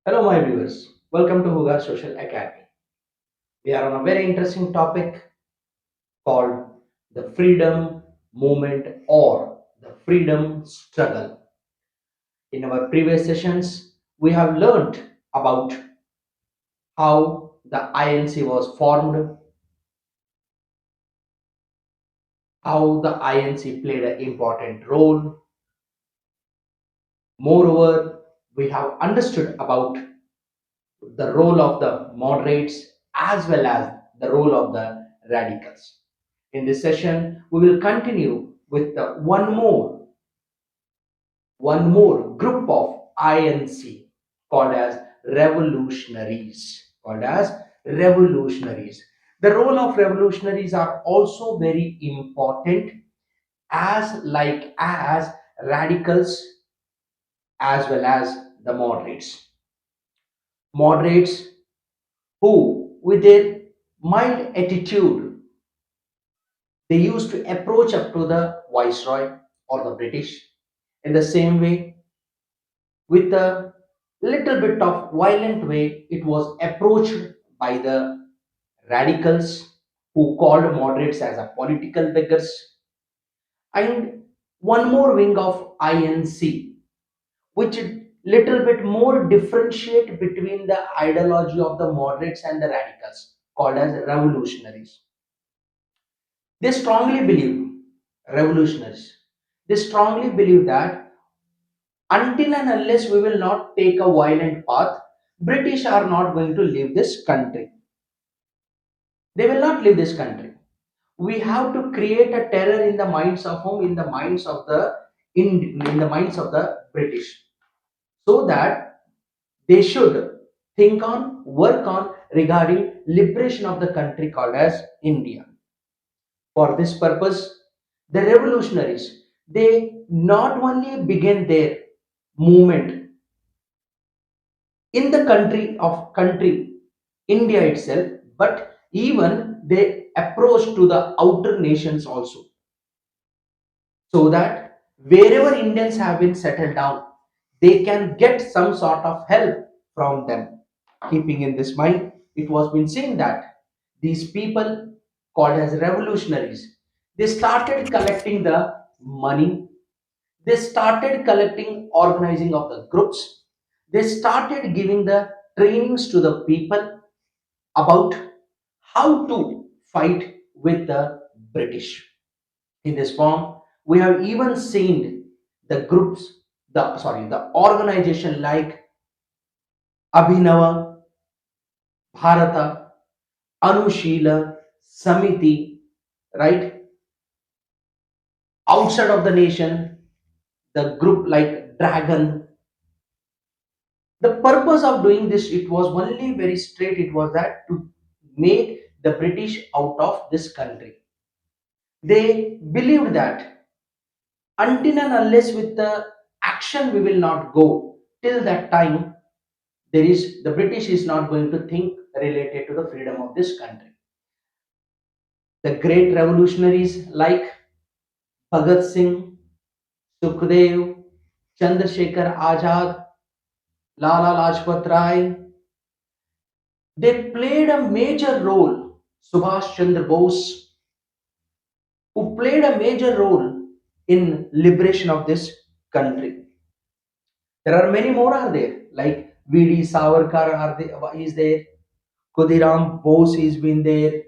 Hello, my viewers. Welcome to Huga Social Academy. We are on a very interesting topic called the freedom movement or the freedom struggle. In our previous sessions, we have learned about how the INC was formed, how the INC played an important role. Moreover, we have understood about the role of the moderates as well as the role of the radicals. In this session, we will continue with one more group of INC called as revolutionaries. The role of revolutionaries are also very important as radicals as well as the moderates who with their mild attitude they used to approach up to the viceroy or the British. In the same way, with a little bit of violent way, it was approached by the radicals who called moderates as a political beggars. And one more wing of INC, which little bit more differentiate between the ideology of the moderates and the radicals, called as revolutionaries. They strongly believe, revolutionaries, they strongly believe that until and unless we will not take a violent path, British are not going to leave this country. They will not leave this country. We have to create a terror in the minds of whom? In the minds of in the minds of the British, so that they should think on, work on regarding liberation of the country called as India. For this purpose, the revolutionaries they not only began their movement in the country India itself, but even they approach to the outer nations also, so that wherever Indians have been settled down, they can get some sort of help from them. Keeping in this mind, it was been seen that these people called as revolutionaries, they started collecting the money, they started collecting organizing of the groups, they started giving the trainings to the people about how to fight with the British. In this form, we have even seen the groups, the organization like Abhinava, Bharata, Anushila, Samiti, right? Outside of the nation, the group like Dragon. The purpose of doing this, it was only very straight. It was that to make the British out of this country. They believed that until and unless with the action we will not go till that time the British is not going to think related to the freedom of this country. The great revolutionaries like Bhagat Singh, Sukhdev, Chandrasekhar Azad, Lala Lajpat Rai, they played a major role. Subhash Chandra Bose, who played a major role in liberation of this country. There are many more are there, like V.D. Savarkar is there, Khudiram Bose has been there,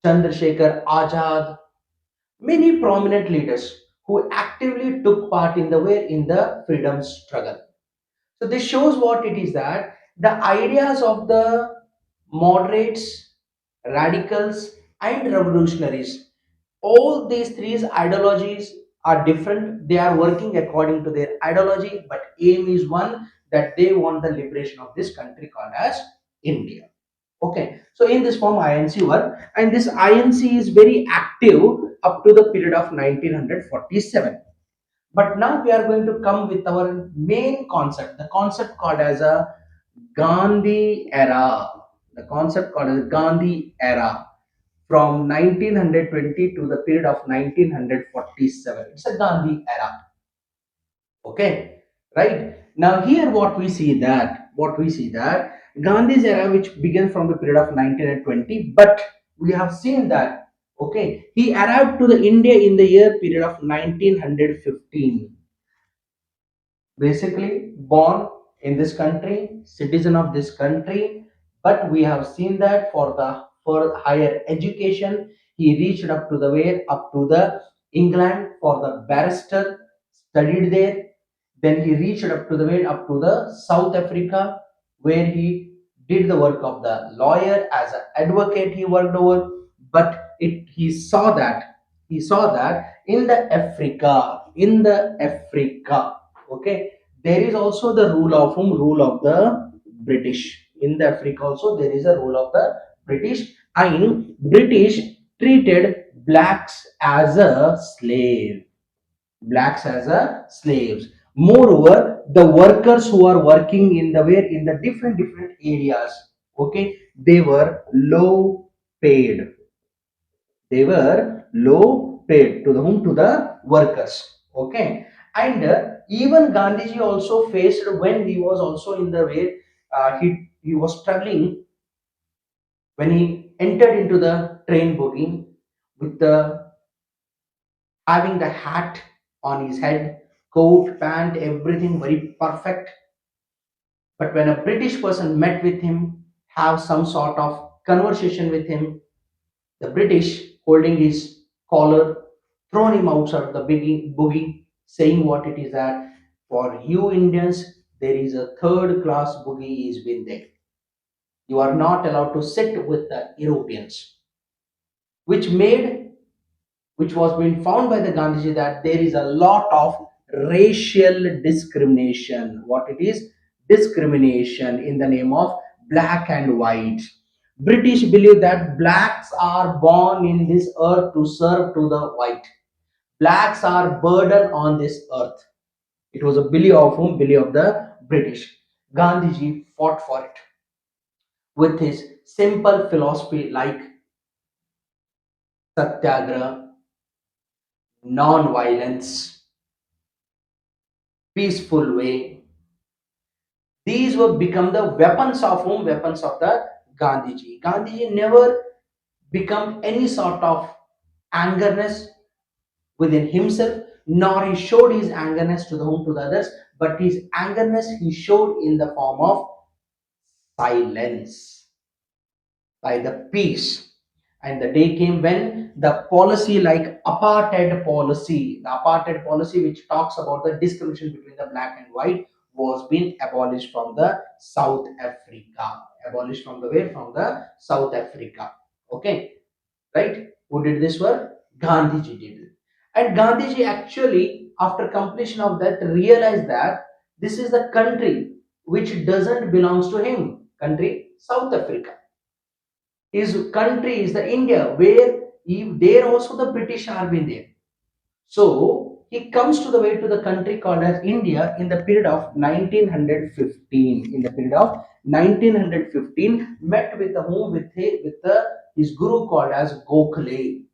Chandrasekhar Azad, many prominent leaders who actively took part in the freedom struggle. So this shows what it is that the ideas of the moderates, radicals, and revolutionaries, all these three ideologies are different. They are working according to their ideology, but aim is one, that they want the liberation of this country called as India. Okay, so in this form INC work, and this INC is very active up to the period of 1947. But now we are going to come with our main concept, the concept called as a Gandhi era. The concept called as Gandhi era from 1920 to the period of 1947. It's a Gandhi era. Okay, right? Now here what we see that Gandhi's era, which began from the period of 1920, but we have seen that, okay, he arrived to the India in the year period of 1915, basically born in this country, citizen of this country. But we have seen that for higher education, he reached up to the way up to the England for the barrister, studied there. Then he reached up to the way up to the South Africa, where he did the work of the lawyer as an advocate. He worked over, but he saw that in the Africa, okay, there is also the rule of the British. In the Africa also there is a rule of the British, and British treated blacks as a slaves. Moreover, the workers who are working in the different areas, okay, they were low paid. They were low paid to the whom, to the workers, okay. And even Gandhiji also faced, when he was also in the way, he was struggling when he entered into the train booking, with the having the hat on his head, coat, pant, everything very perfect. But when a British person met with him, have some sort of conversation with him, the British, holding his collar, thrown him outside the boogie, saying what it is that for you Indians, there is a third class boogie is been there. You are not allowed to sit with the Europeans, which made which was being found by the Gandhiji that there is a lot of racial discrimination. What it is? Discrimination in the name of black and white. British believe that blacks are born in this earth to serve to the white. Blacks are burden on this earth. It was a belief of whom? Belief of the British. Gandhiji fought for it with his simple philosophy like satyagraha, non-violence, peaceful way. These were become the weapons of whom? Weapons of the Gandhiji. Gandhiji never become any sort of angerness within himself, nor he showed his angerness to the whom, to the others, but his angerness he showed in the form of silence, by the peace. And the day came when the policy like apartheid policy, which talks about the discrimination between the black and white, was being abolished from the South Africa. Abolished from the where? From the South Africa. Okay, right? Who did this work? Gandhiji did it. And Gandhiji actually, after completion of that, realized that this is the country which doesn't belongs to him. Country South Africa. His country is the India, where there also the British are been there. So he comes to the way to the country called as India in the period of 1915. In the period of 1915, met with the whom, with the his guru called as Gokhale.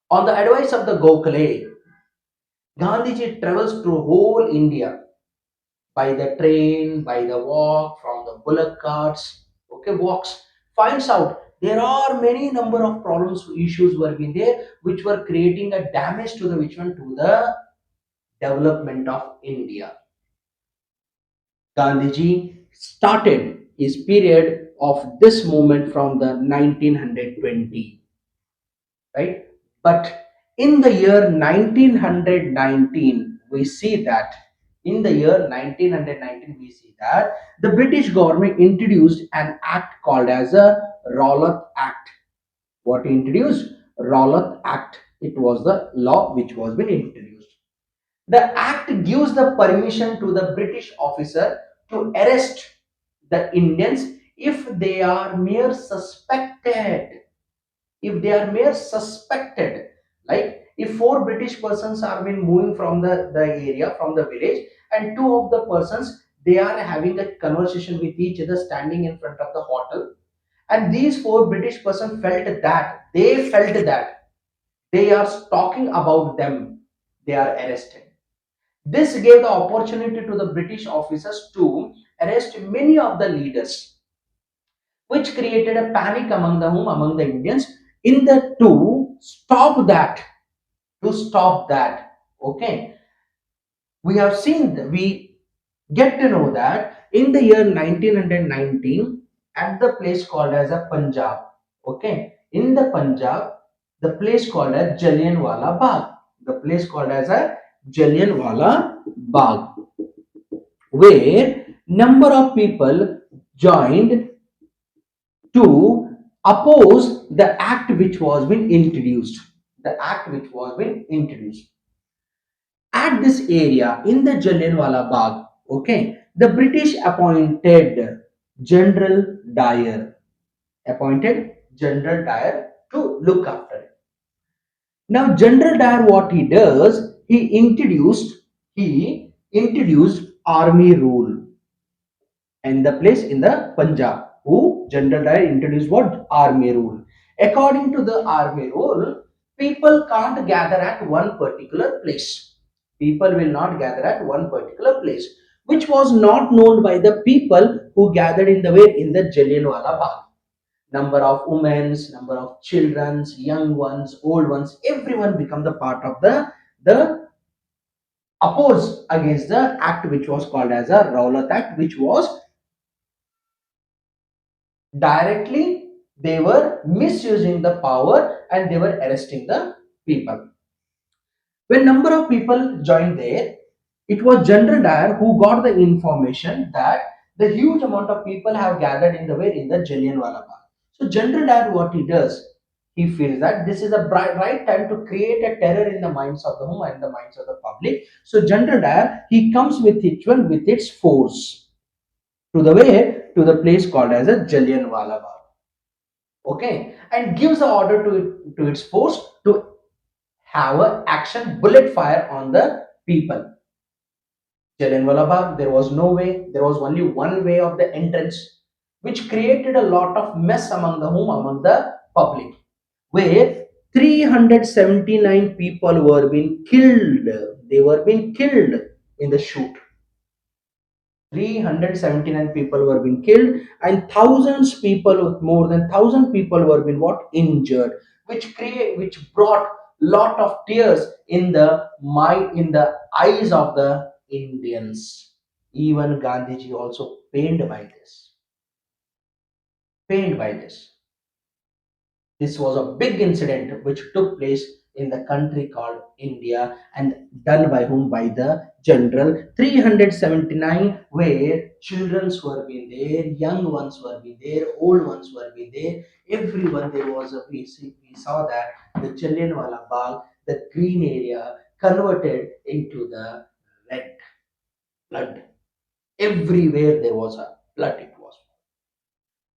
On the advice of the Gokhale, Gandhiji travels through whole India by the train, by the walk, from the bullock carts, okay, walks, finds out there are many number of problems, issues were being there, which were creating a damage to the which one, to the development of India. Gandhiji started his period of this movement from the 1920, right? But in the year 1919, we see that in the year 1919 we see that the British government introduced an act called as a Rowlatt Act. What introduced? Rowlatt Act. It was the law which was been introduced. The act gives the permission to the British officer to arrest the Indians if they are mere suspected. If they are mere suspected, like if four British persons are been moving from the area, from the village, and two of the persons, they are having a conversation with each other standing in front of the hotel, and these four British persons felt that they are talking about them, they are arrested. This gave the opportunity to the British officers to arrest many of the leaders, which created a panic among the whom among the Indians. In the to stop that, okay, we have seen we get to know that in the year 1919 at the place called as a Punjab, okay, in the Punjab, the place called as Jallianwala Bagh, the place called as a Jallianwala Bagh, where number of people joined to oppose the act which was been introduced, the act which was been introduced at this area in the Jallianwala Bagh. Okay, the British General Dyer, appointed General Dyer to look after it. Now, General Dyer, what he does, he introduced army rule and the place in the Punjab. Who General Dyer introduced what army rule? According to the army rule, people can't gather at one particular place. People will not gather at one particular place, which was not known by the people who gathered in the way in the Jallianwala Bagh. Number of women's, number of children's, young ones, old ones, everyone become the part of the oppose against the act which was called as a Rowlatt Act, which was directly they were misusing the power and they were arresting the people. When number of people joined there, it was General Dyer who got the information that the huge amount of people have gathered in the way in the Jallianwala Bagh. So General Dyer, what he does, he feels that this is a right time to create a terror in the minds of the home and the minds of the public. So General Dyer, he comes with each one with its force to the way to the place called as a Jallianwala Bagh, okay, and gives the order to its force to have a action bullet fire on the people. Jallianwala Bagh, there was no way, there was only one way of the entrance, which created a lot of mess among the home, among the public, where 379 people were being killed. They were being killed in the shoot. 379 people were being killed and thousands people with more than 1,000 people were being what injured, which brought lot of tears in the eyes of the Indians. Even Gandhiji also pained by this. This was a big incident which took place in the country called India and done by whom? By the general. 379 where children were being there, young ones were being there, old ones were being there. Everyone there was a we saw that the Jallianwala Bagh, the green area converted into the red blood. Everywhere there was a blood it was,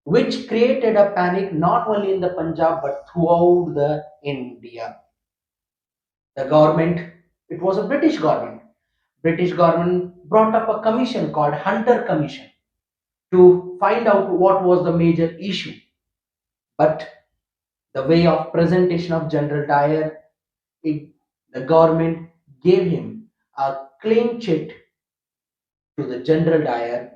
which created a panic not only in the Punjab but throughout the India. The government, it was a British government. British government brought up a commission called Hunter Commission to find out what was the major issue. But the way of presentation of General Dyer, it, the government gave him a clean chit to the General Dyer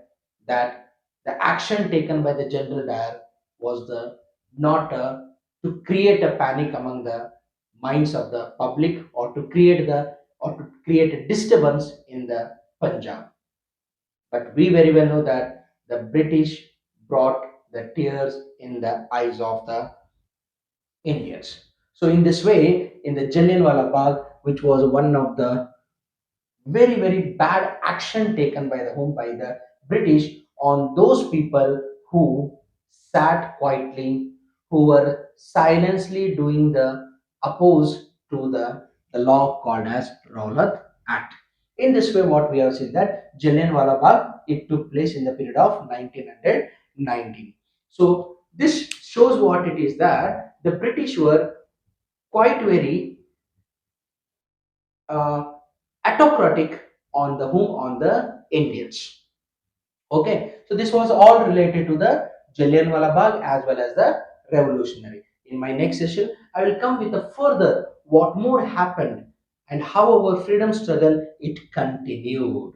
that the action taken by the General Dyer was the not to create a panic among the minds of the public or to create a disturbance in the Punjab. But we very well know that the British brought the tears in the eyes of the Indians. So in this way, in the Jallianwala Bagh, which was one of the very bad action taken by the British on those people who sat quietly, who were silently doing the oppose to the law called as Rowlatt Act. In this way, what we have seen that Jallianwala Bagh, it took place in the period of 1919. So this shows what it is that the British were quite very uh, autocratic on the Indians. Okay, so this was all related to the Jallianwala Bagh as well as the revolutionary. In my next session, I will come with a further what more happened and how our freedom struggle it continued.